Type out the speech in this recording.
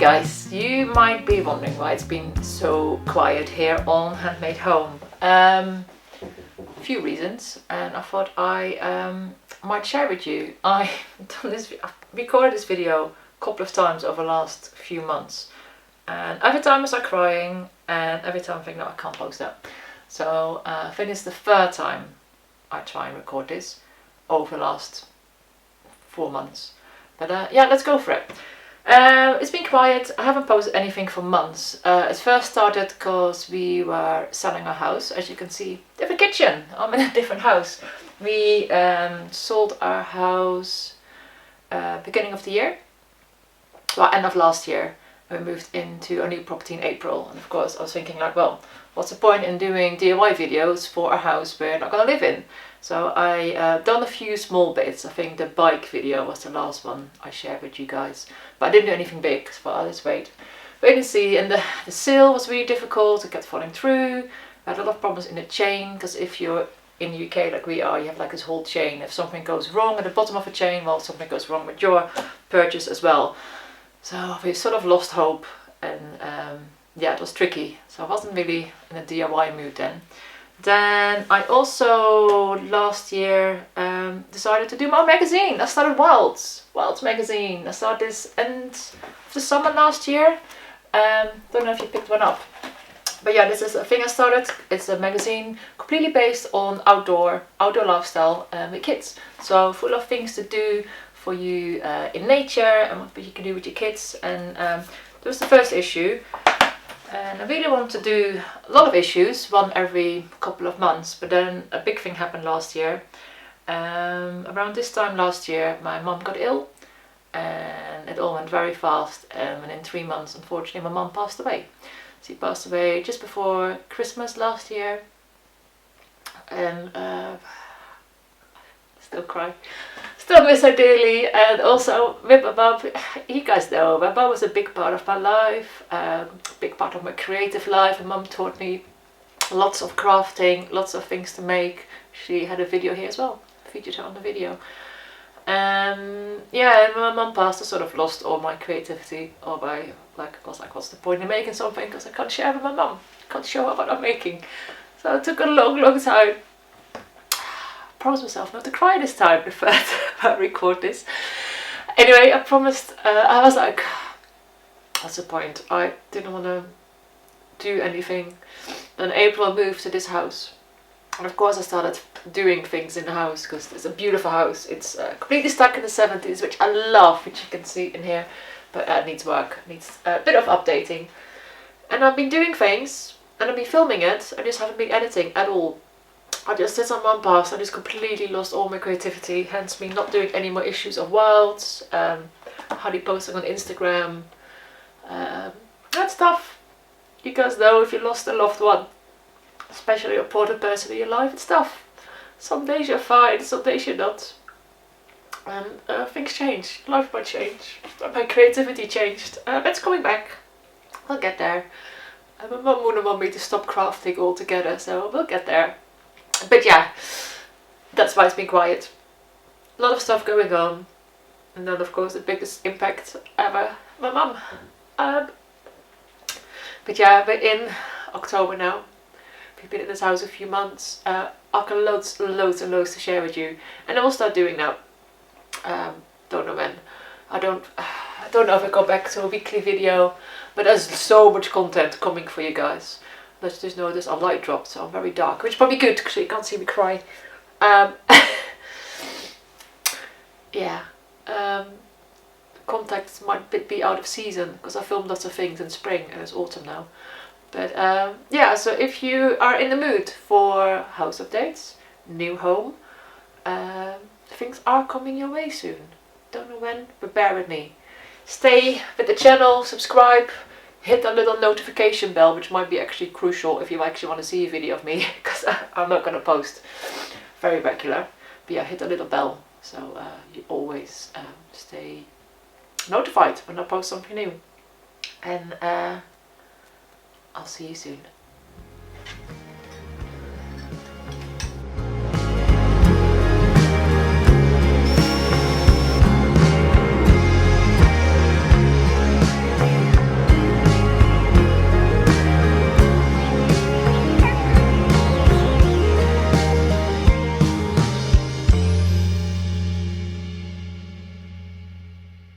guys, you might be wondering why it's been so quiet here on Handmade Home. A few reasons, and I thought I might share with you. I've recorded this video a couple of times over the last few months, and every time I start crying, and every time I think, no, I can't post that. So I think it's the third time I try and record this over the last 4 months. But yeah, let's go for it. It's been quiet. I haven't posted anything for months. It first started because we were selling our house. As you can see, different kitchen. I'm in a different house. We sold our house beginning of the year, well, end of last year. We moved into a new property in April, and of course I was thinking like, well, what's the point in doing DIY videos for a house we're not going to live in? So I done a few small bits. I think the bike video was the last one I shared with you guys, but I didn't do anything big, so I'll just wait and see. And the seal was really difficult. It kept falling through. I had a lot of problems in the chain, because if you're in the UK like we are, you have like this whole chain. If something goes wrong at the bottom of a chain, well, something goes wrong with your purchase as well. So we sort of lost hope, and yeah, it was tricky. So I wasn't really in a DIY mood then. Then I also last year decided to do my magazine. I started Wilds magazine. I started this end of the summer last year. Don't know if you picked one up, but yeah, this is a thing I started. It's a magazine completely based on outdoor lifestyle with kids. So full of things to do for you in nature, and what you can do with your kids. And that was the first issue. And I really want to do a lot of issues, one every couple of months, but then a big thing happened last year. Around this time last year, my mum got ill, and it all went very fast, and in 3 months, unfortunately, my mum passed away. She passed away just before Christmas last year, and still cry. Still miss her dearly, and also with my mum, you guys know, my mum was a big part of my life, big part of my creative life. And mum taught me lots of crafting, lots of things to make. She had a video here as well, featured her on the video. Yeah, and when my mum passed, I sort of lost all my creativity, or my, like, I was like, what's the point in making something, because I can't share with my mum, can't show her what I'm making. So it took a long time. Promised myself not to cry this time before I record this. Anyway, I promised, I was like, what's the point? I didn't want to do anything. Then in April I moved to this house, and of course I started doing things in the house, because it's a beautiful house. It's completely stuck in the 70s, which I love, which you can see in here, but it needs work, needs a bit of updating. And I've been doing things, and I've been filming it, I just haven't been editing at all. I just, since my mum passed, I just completely lost all my creativity, hence me not doing any more issues of Wilds, hardly posting on Instagram. That's tough. You guys know, if you lost a loved one, especially a important person in your life, it's tough. Some days you're fine, some days you're not. And things change, life might change, my creativity changed. But it's coming back, I'll get there. My mum wouldn't want me to stop crafting altogether, so we'll get there. But yeah, that's why it's been quiet. A lot of stuff going on, and then of course the biggest impact ever, my mum. But yeah, we're in October now. We've been in this house a few months. I've got loads and loads to share with you, and I will start doing that. Don't know when. I don't know if I go back to a weekly video, but there's so much content coming for you guys. Let's just notice our light dropped, so I'm very dark, which is probably good because you can't see me cry. Yeah, contacts might be out of season because I filmed lots of things in spring, and it's autumn now. But yeah, so if you are in the mood for house updates, new home, things are coming your way soon. Don't know when, but bear with me. Stay with the channel, subscribe. Hit that little notification bell, which might be actually crucial if you actually want to see a video of me, because I'm not going to post very regular. But yeah, hit the little bell, so you always stay notified when I post something new. And I'll see you soon.